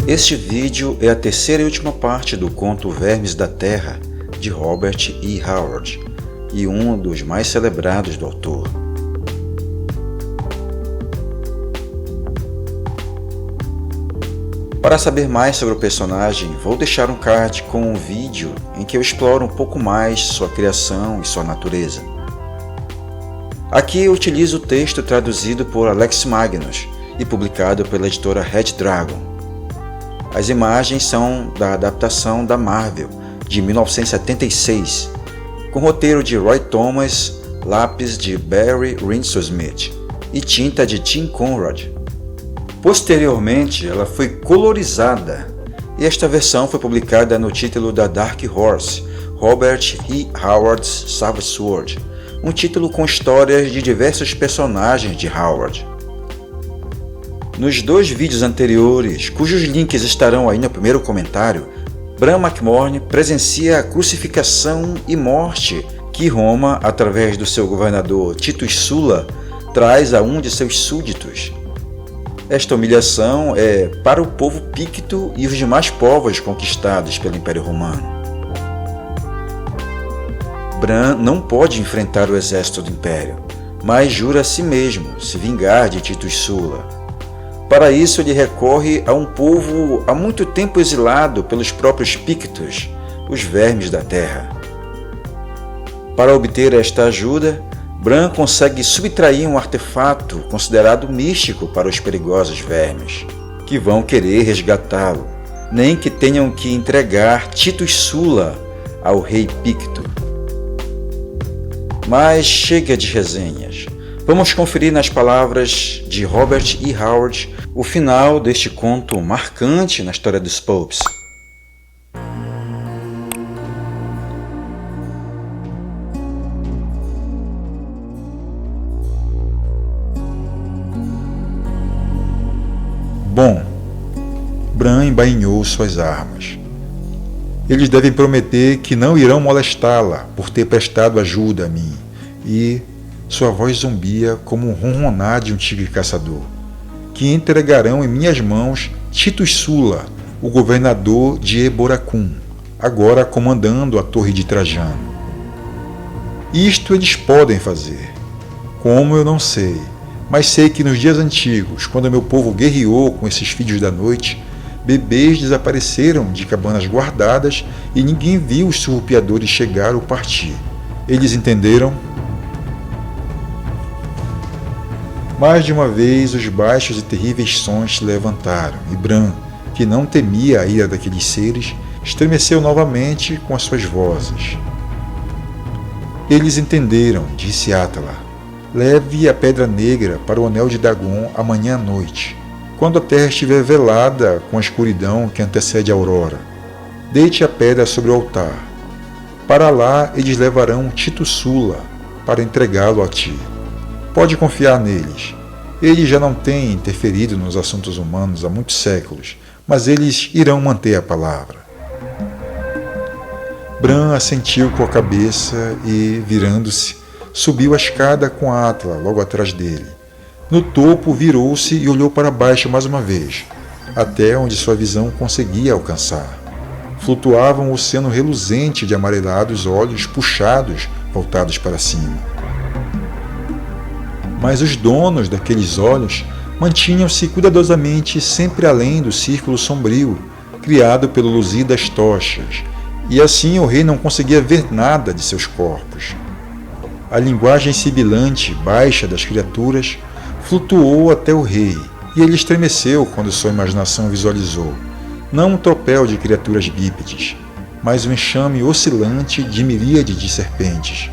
Este vídeo é a terceira e última parte do conto Vermes da Terra, de Robert E. Howard, e um dos mais celebrados do autor. Para saber mais sobre o personagem, vou deixar um card com um vídeo em que eu exploro um pouco mais sua criação e sua natureza. Aqui eu utilizo o texto traduzido por Alex Magnus e publicado pela editora Red Dragon. As imagens são da adaptação da Marvel, de 1976, com roteiro de Roy Thomas, lápis de Barry Windsor-Smith e tinta de Tim Conrad. Posteriormente, ela foi colorizada e esta versão foi publicada no título da Dark Horse, Robert E. Howard's Savage Sword, um título com histórias de diversos personagens de Howard. Nos dois vídeos anteriores, cujos links estarão aí no primeiro comentário, Bran Mak-Morn presencia a crucificação e morte que Roma, através do seu governador Titus Sula, traz a um de seus súditos. Esta humilhação é para o povo picto e os demais povos conquistados pelo Império Romano. Bran não pode enfrentar o exército do Império, mas jura a si mesmo se vingar de Titus Sula. Para isso ele recorre a um povo há muito tempo exilado pelos próprios pictos, os Vermes da Terra. Para obter esta ajuda, Bran consegue subtrair um artefato considerado místico para os perigosos vermes, que vão querer resgatá-lo, nem que tenham que entregar Titus Sula ao rei Picto. Mas chega de resenhas. Vamos conferir nas palavras de Robert E. Howard o final deste conto marcante na história dos Popes. Bom, Bran embainhou suas armas. Eles devem prometer que não irão molestá-la por ter prestado ajuda a mim, e sua voz zumbia como um ronronar de um tigre caçador, que entregarão em minhas mãos Titus Sula, o governador de Eboracum, agora comandando a Torre de Trajano. Isto eles podem fazer. Como eu não sei, mas sei que nos dias antigos, quando meu povo guerreou com esses filhos da noite, bebês desapareceram de cabanas guardadas e ninguém viu os surrupiadores chegar ou partir. Eles entenderam? Mais de uma vez os baixos e terríveis sons se levantaram, e Bran, que não temia a ira daqueles seres, estremeceu novamente com as suas vozes. Eles entenderam, disse Atala. Leve a pedra negra para o anel de Dagon amanhã à noite, quando a terra estiver velada com a escuridão que antecede a aurora. Deite a pedra sobre o altar. Para lá eles levarão Titus Sula para entregá-lo a ti. Pode confiar neles. Eles já não têm interferido nos assuntos humanos há muitos séculos, mas eles irão manter a palavra. Bran assentiu com a cabeça e, virando-se, subiu a escada com Atla logo atrás dele. No topo virou-se e olhou para baixo mais uma vez, até onde sua visão conseguia alcançar. Flutuava um oceano reluzente de amarelados olhos puxados, voltados para cima. Mas os donos daqueles olhos mantinham-se cuidadosamente sempre além do círculo sombrio, criado pelo luzir das tochas, e assim o rei não conseguia ver nada de seus corpos. A linguagem sibilante, baixa das criaturas flutuou até o rei, e ele estremeceu quando sua imaginação visualizou, não um tropel de criaturas bípedes, mas um enxame oscilante de miríades de serpentes,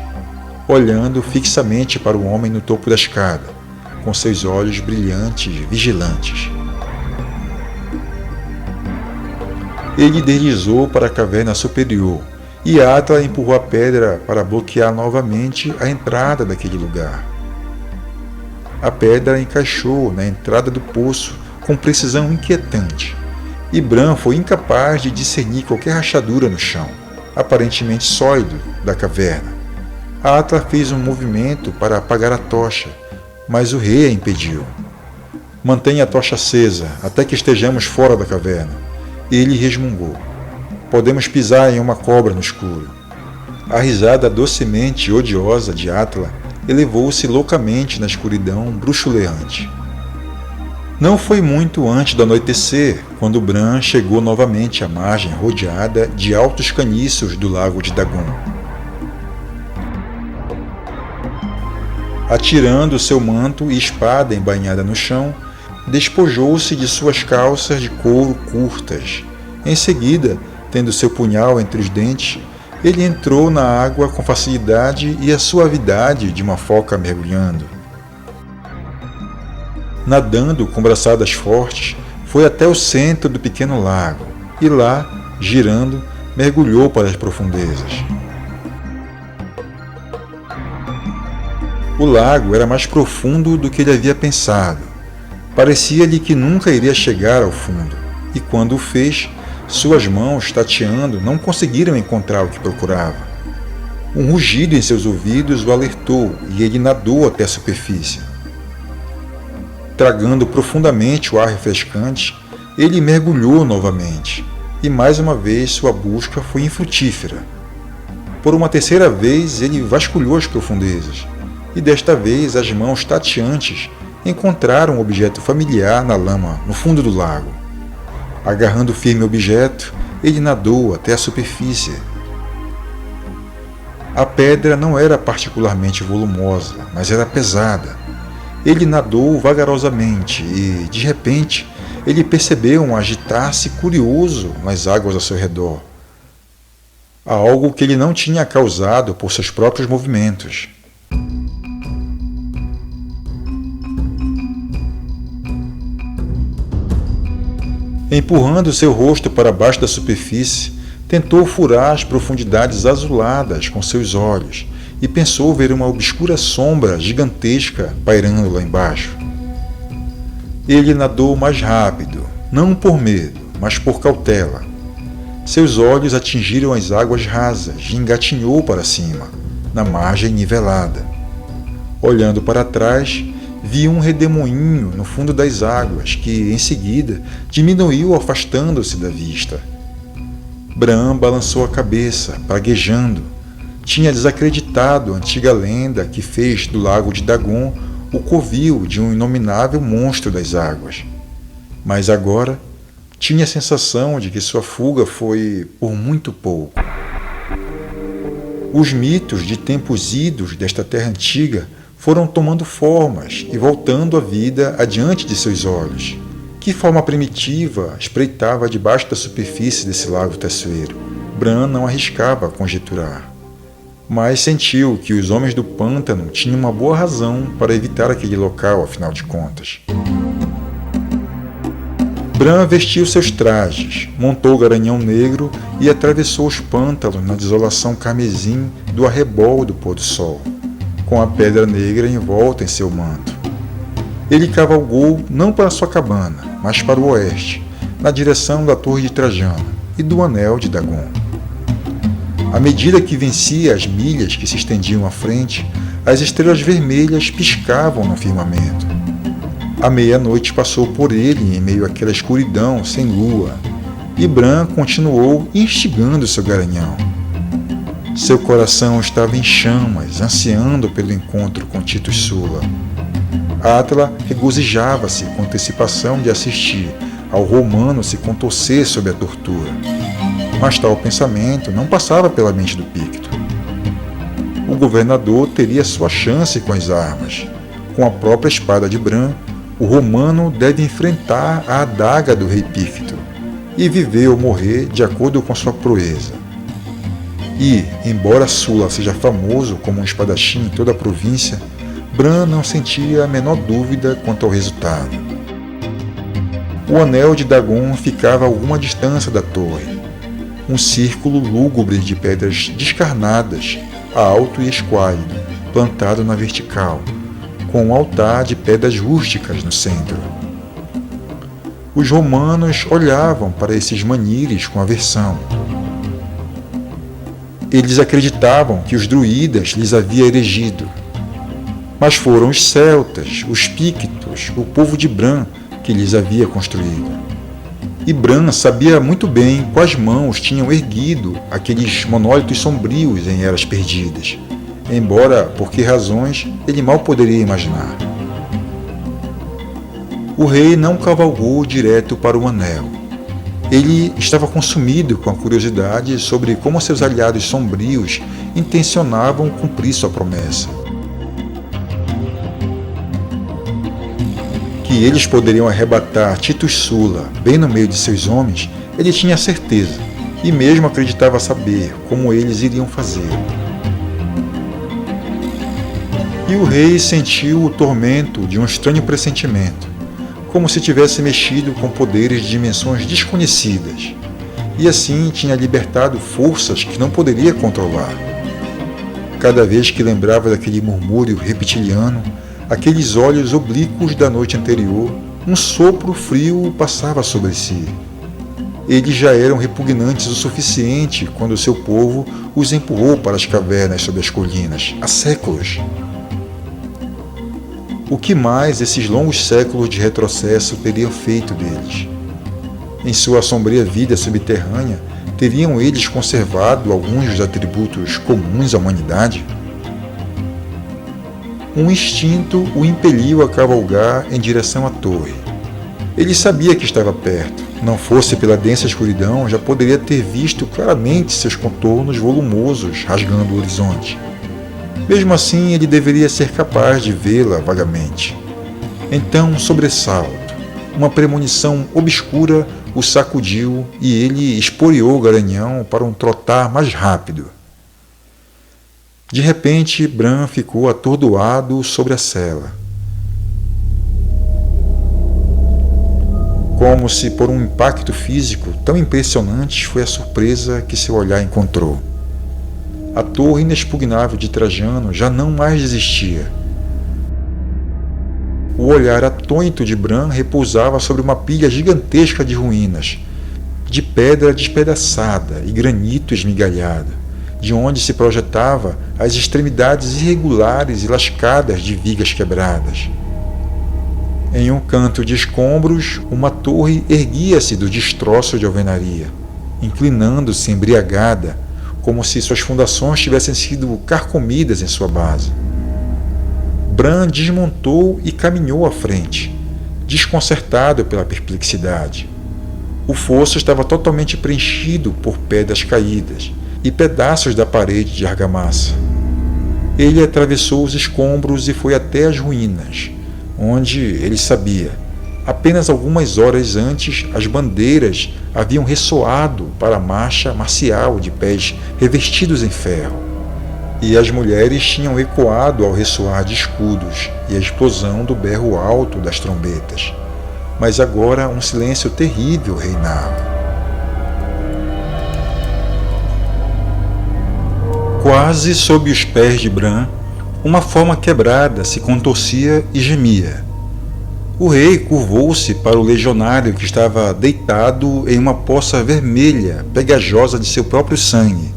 olhando fixamente para o homem no topo da escada, com seus olhos brilhantes, vigilantes. Ele deslizou para a caverna superior, e Atla empurrou a pedra para bloquear novamente a entrada daquele lugar. A pedra encaixou na entrada do poço com precisão inquietante, e Bran foi incapaz de discernir qualquer rachadura no chão, aparentemente sólido, da caverna. Atla fez um movimento para apagar a tocha, mas o rei a impediu. Mantenha a tocha acesa até que estejamos fora da caverna. Ele resmungou. Podemos pisar em uma cobra no escuro. A risada docemente odiosa de Atla elevou-se loucamente na escuridão bruxuleante. Não foi muito antes do anoitecer, quando Bran chegou novamente à margem rodeada de altos caniços do lago de Dagon. Atirando seu manto e espada embainhada no chão, despojou-se de suas calças de couro curtas. Em seguida, tendo seu punhal entre os dentes, ele entrou na água com facilidade e a suavidade de uma foca mergulhando. Nadando com braçadas fortes, foi até o centro do pequeno lago e lá, girando, mergulhou para as profundezas. O lago era mais profundo do que ele havia pensado. Parecia-lhe que nunca iria chegar ao fundo, e quando o fez, suas mãos, tateando, não conseguiram encontrar o que procurava. Um rugido em seus ouvidos o alertou e ele nadou até a superfície. Tragando profundamente o ar refrescante, ele mergulhou novamente, e mais uma vez sua busca foi infrutífera. Por uma terceira vez, ele vasculhou as profundezas, e desta vez as mãos tateantes encontraram um objeto familiar na lama no fundo do lago. Agarrando firme o objeto, ele nadou até a superfície. A pedra não era particularmente volumosa, mas era pesada. Ele nadou vagarosamente e, de repente, ele percebeu um agitar-se curioso nas águas ao seu redor. Algo que ele não tinha causado por seus próprios movimentos. Empurrando seu rosto para baixo da superfície, tentou furar as profundidades azuladas com seus olhos e pensou ver uma obscura sombra gigantesca pairando lá embaixo. Ele nadou mais rápido, não por medo, mas por cautela. Seus olhos atingiram as águas rasas e engatinhou para cima, na margem nivelada. Olhando para trás, viu um redemoinho no fundo das águas que, em seguida, diminuiu afastando-se da vista. Bran balançou a cabeça, praguejando. Tinha desacreditado a antiga lenda que fez do lago de Dagon o covil de um inominável monstro das águas. Mas agora tinha a sensação de que sua fuga foi por muito pouco. Os mitos de tempos idos desta terra antiga foram tomando formas e voltando à vida adiante de seus olhos. Que forma primitiva espreitava debaixo da superfície desse lago traiçoeiro? Bran não arriscava conjecturar, mas sentiu que os homens do pântano tinham uma boa razão para evitar aquele local, afinal de contas. Bran vestiu seus trajes, montou o garanhão negro e atravessou os pântanos na desolação carmesim do arrebol do pôr-do-sol, com a pedra negra envolta em seu manto. Ele cavalgou não para sua cabana, mas para o oeste, na direção da Torre de Trajano e do Anel de Dagon. À medida que vencia as milhas que se estendiam à frente, as estrelas vermelhas piscavam no firmamento. A meia-noite passou por ele em meio àquela escuridão sem lua, e Bran continuou instigando seu garanhão. Seu coração estava em chamas, ansiando pelo encontro com Titus Sula. Atla regozijava-se com antecipação de assistir ao romano se contorcer sob a tortura. Mas tal pensamento não passava pela mente do Picto. O governador teria sua chance com as armas. Com a própria espada de Bran, o romano deve enfrentar a adaga do rei Picto e viver ou morrer de acordo com sua proeza. E, embora Sula seja famoso como um espadachim em toda a província, Bran não sentia a menor dúvida quanto ao resultado. O anel de Dagon ficava a alguma distância da torre, um círculo lúgubre de pedras descarnadas, alto e esquálido, plantado na vertical, com um altar de pedras rústicas no centro. Os romanos olhavam para esses manires com aversão. Eles acreditavam que os druidas lhes havia erigido. Mas foram os celtas, os pictos, o povo de Bran, que lhes havia construído. E Bran sabia muito bem quais mãos tinham erguido aqueles monólitos sombrios em eras perdidas, embora por que razões ele mal poderia imaginar. O rei não cavalgou direto para o anel. Ele estava consumido com a curiosidade sobre como seus aliados sombrios intencionavam cumprir sua promessa. Que eles poderiam arrebatar Titus Sula bem no meio de seus homens, ele tinha certeza, e mesmo acreditava saber como eles iriam fazer. E o rei sentiu o tormento de um estranho pressentimento, como se tivesse mexido com poderes de dimensões desconhecidas, e assim tinha libertado forças que não poderia controlar. Cada vez que lembrava daquele murmúrio reptiliano, aqueles olhos oblíquos da noite anterior, um sopro frio passava sobre si. Eles já eram repugnantes o suficiente quando seu povo os empurrou para as cavernas sob as colinas, há séculos. O que mais esses longos séculos de retrocesso teriam feito deles? Em sua sombria vida subterrânea, teriam eles conservado alguns dos atributos comuns à humanidade? Um instinto o impeliu a cavalgar em direção à torre. Ele sabia que estava perto. Não fosse pela densa escuridão, já poderia ter visto claramente seus contornos volumosos rasgando o horizonte. Mesmo assim, ele deveria ser capaz de vê-la vagamente. Então, um sobressalto, uma premonição obscura o sacudiu e ele esporeou o garanhão para um trotar mais rápido. De repente, Bran ficou atordoado sobre a sela. Como se por um impacto físico tão impressionante foi a surpresa que seu olhar encontrou. A torre inexpugnável de Trajano já não mais existia. O olhar atônito de Bran repousava sobre uma pilha gigantesca de ruínas, de pedra despedaçada e granito esmigalhado, de onde se projetava as extremidades irregulares e lascadas de vigas quebradas. Em um canto de escombros, uma torre erguia-se do destroço de alvenaria, inclinando-se embriagada, como se suas fundações tivessem sido carcomidas em sua base. Bran desmontou e caminhou à frente, desconcertado pela perplexidade. O fosso estava totalmente preenchido por pedras caídas e pedaços da parede de argamassa. Ele atravessou os escombros e foi até as ruínas, onde, ele sabia, apenas algumas horas antes as bandeiras haviam ressoado para a marcha marcial de pés revestidos em ferro, e as mulheres tinham ecoado ao ressoar de escudos e a explosão do berro alto das trombetas. Mas agora um silêncio terrível reinava. Quase sob os pés de Bran, uma forma quebrada se contorcia e gemia. O rei curvou-se para o legionário que estava deitado em uma poça vermelha, pegajosa de seu próprio sangue.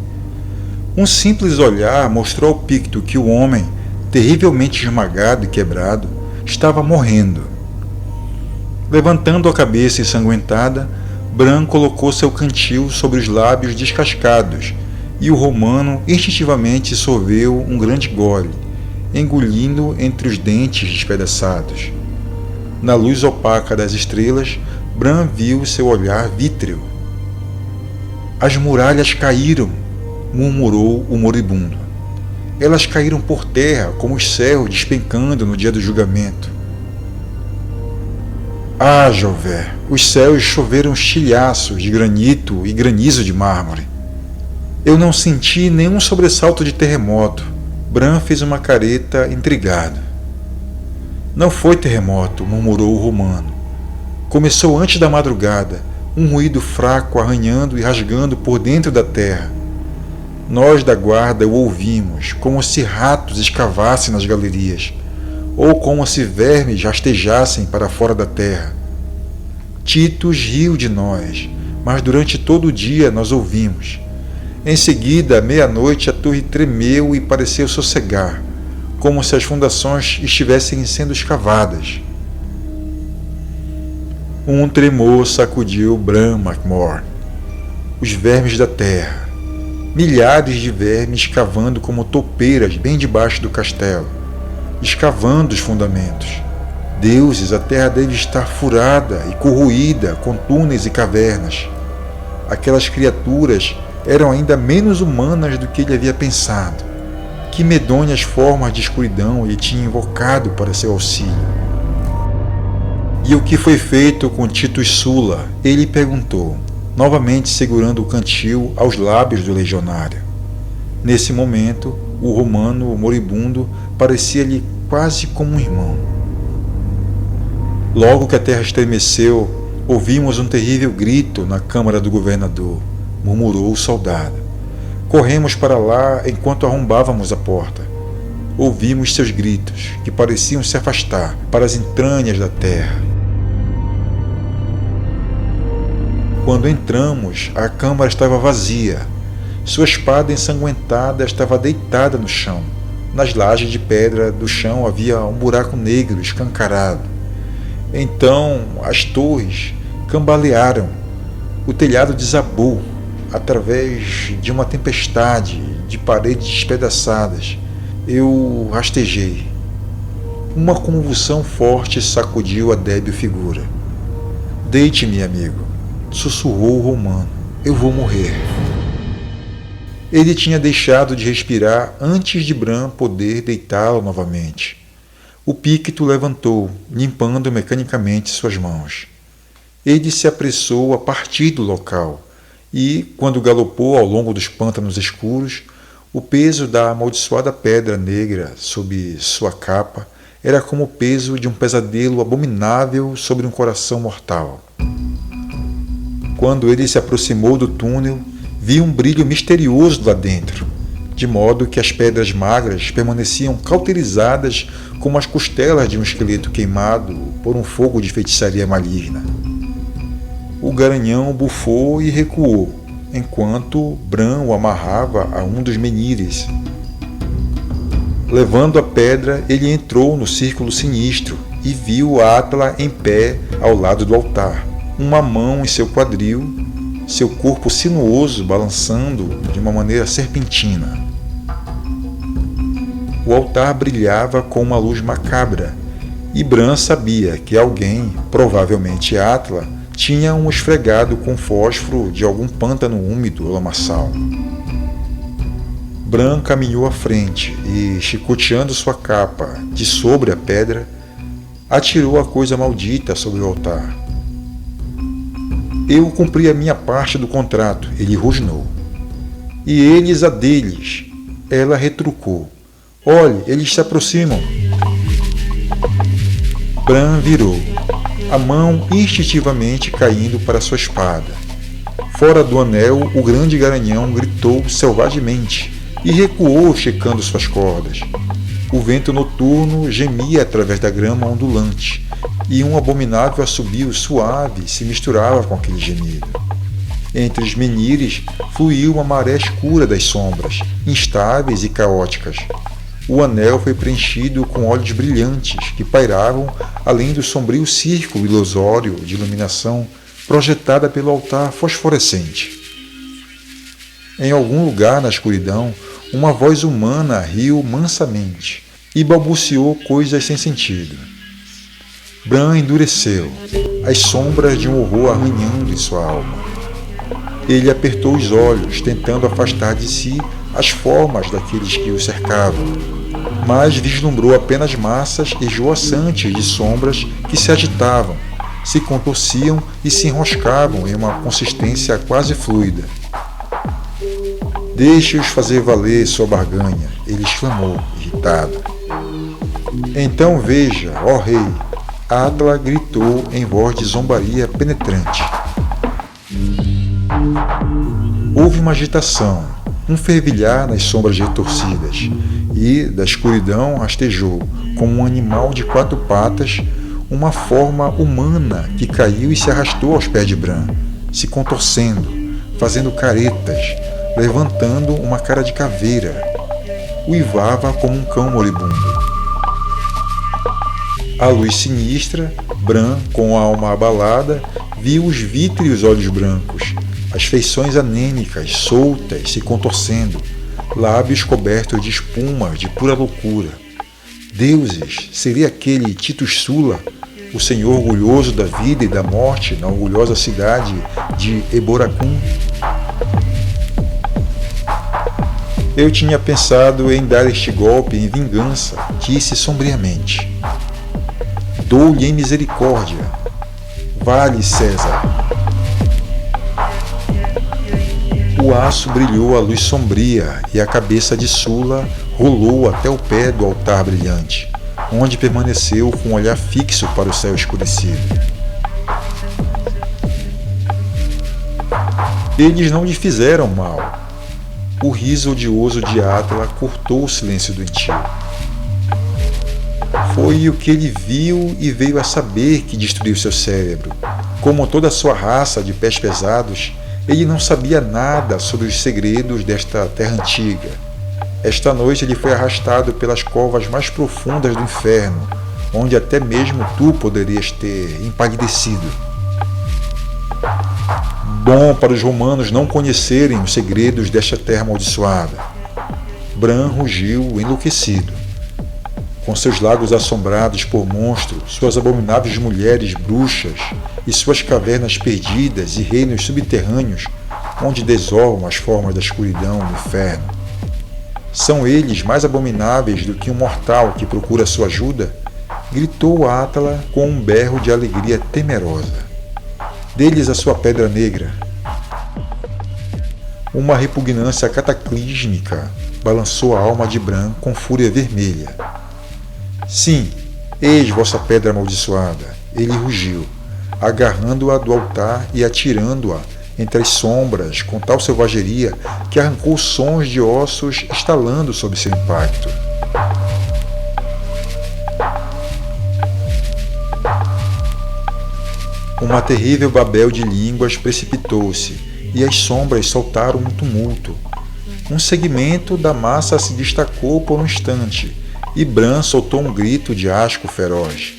Um simples olhar mostrou ao Picto que o homem, terrivelmente esmagado e quebrado, estava morrendo. Levantando a cabeça ensanguentada, Bran colocou seu cantil sobre os lábios descascados, e o romano instintivamente sorveu um grande gole, engolindo entre os dentes despedaçados. Na luz opaca das estrelas, Bran viu seu olhar vítreo. As muralhas caíram, murmurou o moribundo. Elas caíram por terra como os céus despencando no dia do julgamento. Ah, Jover, os céus choveram estilhaços de granito e granizo de mármore. Eu não senti nenhum sobressalto de terremoto. Bran fez uma careta intrigado. Não foi terremoto, murmurou o romano. Começou antes da madrugada, um ruído fraco arranhando e rasgando por dentro da terra. Nós da guarda o ouvimos, como se ratos escavassem nas galerias, ou como se vermes rastejassem para fora da terra. Titus riu de nós, mas durante todo o dia nós ouvimos. Em seguida, à meia-noite, a torre tremeu e pareceu sossegar, como se as fundações estivessem sendo escavadas. Um tremor sacudiu Bran Mak Morn. Os vermes da terra. Milhares de vermes cavando como topeiras bem debaixo do castelo, escavando os fundamentos. Deuses, a terra deve estar furada e corroída com túneis e cavernas. Aquelas criaturas eram ainda menos humanas do que ele havia pensado. Que medonhas formas de escuridão ele tinha invocado para seu auxílio. E o que foi feito com Titus Sula? Ele perguntou, novamente segurando o cantil aos lábios do legionário. Nesse momento, o romano moribundo parecia-lhe quase como um irmão. Logo que a terra estremeceu, ouvimos um terrível grito na câmara do governador, murmurou o soldado. Corremos para lá enquanto arrombávamos a porta. Ouvimos seus gritos, que pareciam se afastar para as entranhas da terra. Quando entramos, a câmara estava vazia. Sua espada ensanguentada estava deitada no chão. Nas lajes de pedra do chão havia um buraco negro escancarado. Então as torres cambalearam. O telhado desabou através de uma tempestade de paredes despedaçadas. Eu rastejei. Uma convulsão forte sacudiu a débil figura. Deite-me, amigo, sussurrou o romano. Eu vou morrer. Ele tinha deixado de respirar antes de Bran poder deitá-lo novamente. O Picto levantou, limpando mecanicamente suas mãos. Ele se apressou a partir do local e, quando galopou ao longo dos pântanos escuros, o peso da amaldiçoada pedra negra sob sua capa era como o peso de um pesadelo abominável sobre um coração mortal. Quando ele se aproximou do túnel, viu um brilho misterioso lá dentro, de modo que as pedras magras permaneciam cauterizadas como as costelas de um esqueleto queimado por um fogo de feitiçaria maligna. O garanhão bufou e recuou, enquanto Bran o amarrava a um dos menires. Levando a pedra, ele entrou no círculo sinistro e viu Atla em pé ao lado do altar, uma mão em seu quadril, seu corpo sinuoso balançando de uma maneira serpentina. O altar brilhava com uma luz macabra, e Bran sabia que alguém, provavelmente Atla, tinha um esfregado com fósforo de algum pântano úmido ou lamaçal. Bran caminhou à frente e, chicoteando sua capa de sobre a pedra, atirou a coisa maldita sobre o altar. Eu cumpri a minha parte do contrato, ele rosnou. E eles a deles. Ela retrucou. Olhe, eles se aproximam. Bran virou, a mão instintivamente caindo para sua espada. Fora do anel, o grande garanhão gritou selvagemente e recuou checando suas cordas. O vento noturno gemia através da grama ondulante, e um abominável assobio suave se misturava com aquele gemido. Entre os menires fluiu uma maré escura das sombras, instáveis e caóticas. O anel foi preenchido com olhos brilhantes que pairavam além do sombrio círculo ilusório de iluminação projetada pelo altar fosforescente. Em algum lugar na escuridão, uma voz humana riu mansamente e balbuciou coisas sem sentido. Bran endureceu, as sombras de um horror arranhando em sua alma. Ele apertou os olhos, tentando afastar de si as formas daqueles que o cercavam, mas vislumbrou apenas massas esvoaçantes de sombras que se agitavam, se contorciam e se enroscavam em uma consistência quase fluida. Deixe-os fazer valer sua barganha, ele exclamou, irritado. Então veja, ó rei, Atla gritou em voz de zombaria penetrante. Houve uma agitação, um fervilhar nas sombras retorcidas, e da escuridão rastejou, como um animal de 4 patas, uma forma humana que caiu e se arrastou aos pés de Bran, se contorcendo, fazendo caretas, levantando uma cara de caveira. Uivava como um cão moribundo. A luz sinistra, Bran, com a alma abalada, viu os vítreos olhos brancos, as feições anêmicas, soltas, se contorcendo, lábios cobertos de espumas de pura loucura. Deuses, seria aquele Titus Sula, o senhor orgulhoso da vida e da morte na orgulhosa cidade de Eboracum? Eu tinha pensado em dar este golpe em vingança, disse sombriamente. Dou-lhe em misericórdia. Vale, César. O aço brilhou à luz sombria e a cabeça de Sula rolou até o pé do altar brilhante, onde permaneceu com um olhar fixo para o céu escurecido. Eles não lhe fizeram mal. O riso odioso de Átala cortou o silêncio doentio. Foi o que ele viu e veio a saber que destruiu seu cérebro. Como toda a sua raça de pés pesados, ele não sabia nada sobre os segredos desta terra antiga. Esta noite ele foi arrastado pelas covas mais profundas do inferno, onde até mesmo tu poderias ter empalidecido. Bom para os romanos não conhecerem os segredos desta terra amaldiçoada. Bran rugiu enlouquecido. Com seus lagos assombrados por monstros, suas abomináveis mulheres bruxas e suas cavernas perdidas e reinos subterrâneos onde desovam as formas da escuridão do inferno. São eles mais abomináveis do que um mortal que procura sua ajuda? Gritou Átala com um berro de alegria temerosa. Deles a sua pedra negra. Uma repugnância cataclísmica balançou a alma de Bran com fúria vermelha. Sim, eis vossa pedra amaldiçoada, ele rugiu, agarrando-a do altar e atirando-a entre as sombras com tal selvageria que arrancou sons de ossos estalando sob seu impacto. Uma terrível babel de línguas precipitou-se e as sombras soltaram um tumulto. Um segmento da massa se destacou por um instante e Bran soltou um grito de asco feroz.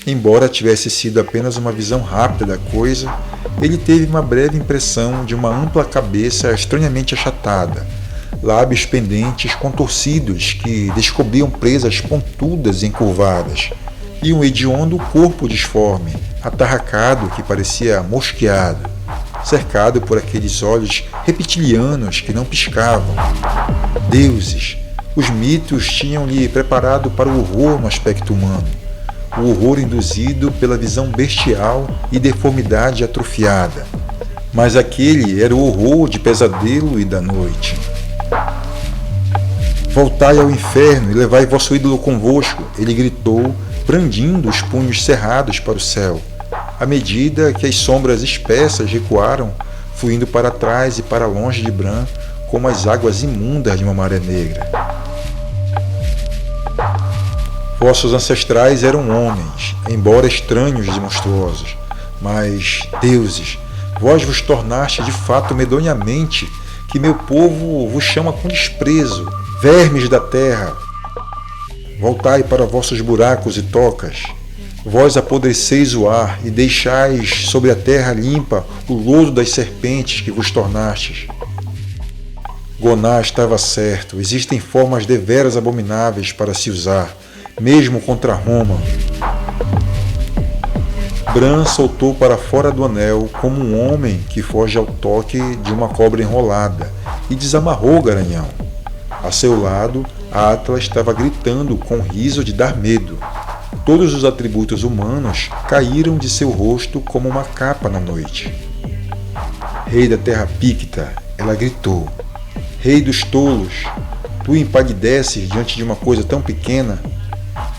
Embora tivesse sido apenas uma visão rápida da coisa, ele teve uma breve impressão de uma ampla cabeça estranhamente achatada, lábios pendentes contorcidos que descobriam presas pontudas e encurvadas, e um hediondo corpo disforme, atarracado que parecia mosqueado, cercado por aqueles olhos reptilianos que não piscavam. Deuses! Os mitos tinham-lhe preparado para o horror no aspecto humano, o horror induzido pela visão bestial e deformidade atrofiada. Mas aquele era o horror de pesadelo e da noite. Voltai ao inferno e levai vosso ídolo convosco, ele gritou, brandindo os punhos cerrados para o céu, à medida que as sombras espessas recuaram, fluindo para trás e para longe de Bran, como as águas imundas de uma maré negra. Vossos ancestrais eram homens, embora estranhos e monstruosos, mas, deuses, vós vos tornaste de fato medonhamente, que meu povo vos chama com desprezo, vermes da terra. Voltai para vossos buracos e tocas. Vós apodreceis o ar e deixais sobre a terra limpa o lodo das serpentes que vos tornastes. Goná estava certo, existem formas deveras abomináveis para se usar, mesmo contra Roma. Bran soltou para fora do anel como um homem que foge ao toque de uma cobra enrolada e desamarrou o garanhão. A seu lado, Átala estava gritando com riso de dar medo. Todos os atributos humanos caíram de seu rosto como uma capa na noite. Rei da terra pícta, ela gritou. Rei dos tolos, tu empalideces diante de uma coisa tão pequena?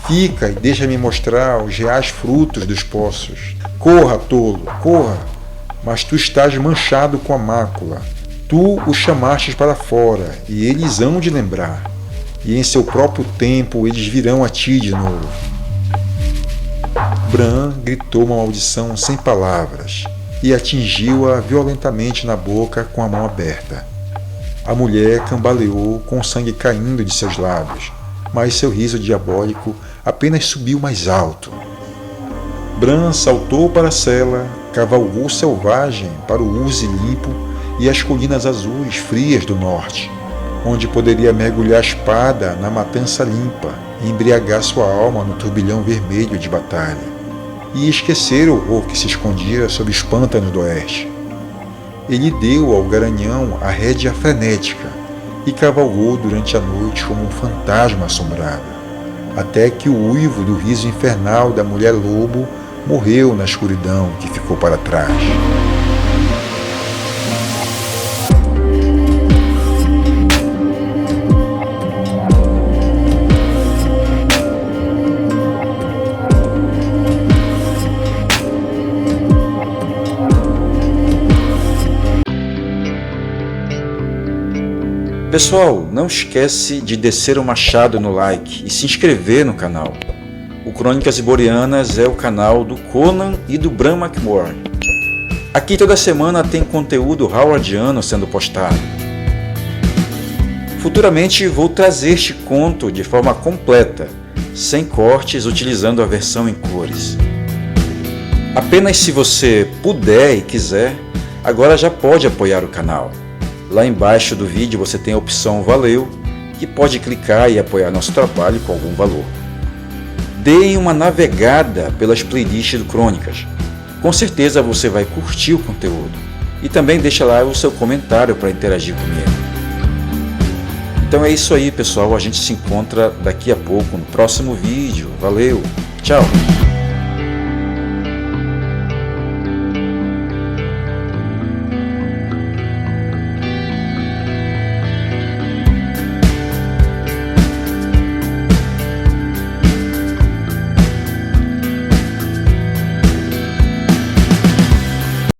Fica e deixa-me mostrar os reais frutos dos poços. Corra, tolo, corra, mas tu estás manchado com a mácula. Tu os chamastes para fora, e eles hão de lembrar, e em seu próprio tempo eles virão a ti de novo. Bran gritou uma maldição sem palavras, e atingiu-a violentamente na boca com a mão aberta. A mulher cambaleou com o sangue caindo de seus lábios, mas seu riso diabólico apenas subiu mais alto. Bran saltou para a cela, cavalgou selvagem para o Urze limpo e as colinas azuis frias do norte, onde poderia mergulhar a espada na matança limpa e embriagar sua alma no turbilhão vermelho de batalha, e esquecer o horror que se escondia sob os pântanos do oeste. Ele deu ao garanhão a rédea frenética e cavalgou durante a noite como um fantasma assombrado, até que o uivo do riso infernal da mulher-lobo morreu na escuridão que ficou para trás. Pessoal, não esquece de descer o machado no like e se inscrever no canal. O Crônicas Iborianas é o canal do Conan e do Bran Mak Morn. Aqui toda semana tem conteúdo howardiano sendo postado. Futuramente vou trazer este conto de forma completa, sem cortes, utilizando a versão em cores. Apenas se você puder e quiser, agora já pode apoiar o canal. Lá embaixo do vídeo você tem a opção Valeu, que pode clicar e apoiar nosso trabalho com algum valor. Deem uma navegada pelas playlists do Crônicas. Com certeza você vai curtir o conteúdo. E também deixa lá o seu comentário para interagir comigo. Então é isso aí, pessoal. A gente se encontra daqui a pouco no próximo vídeo. Valeu, tchau!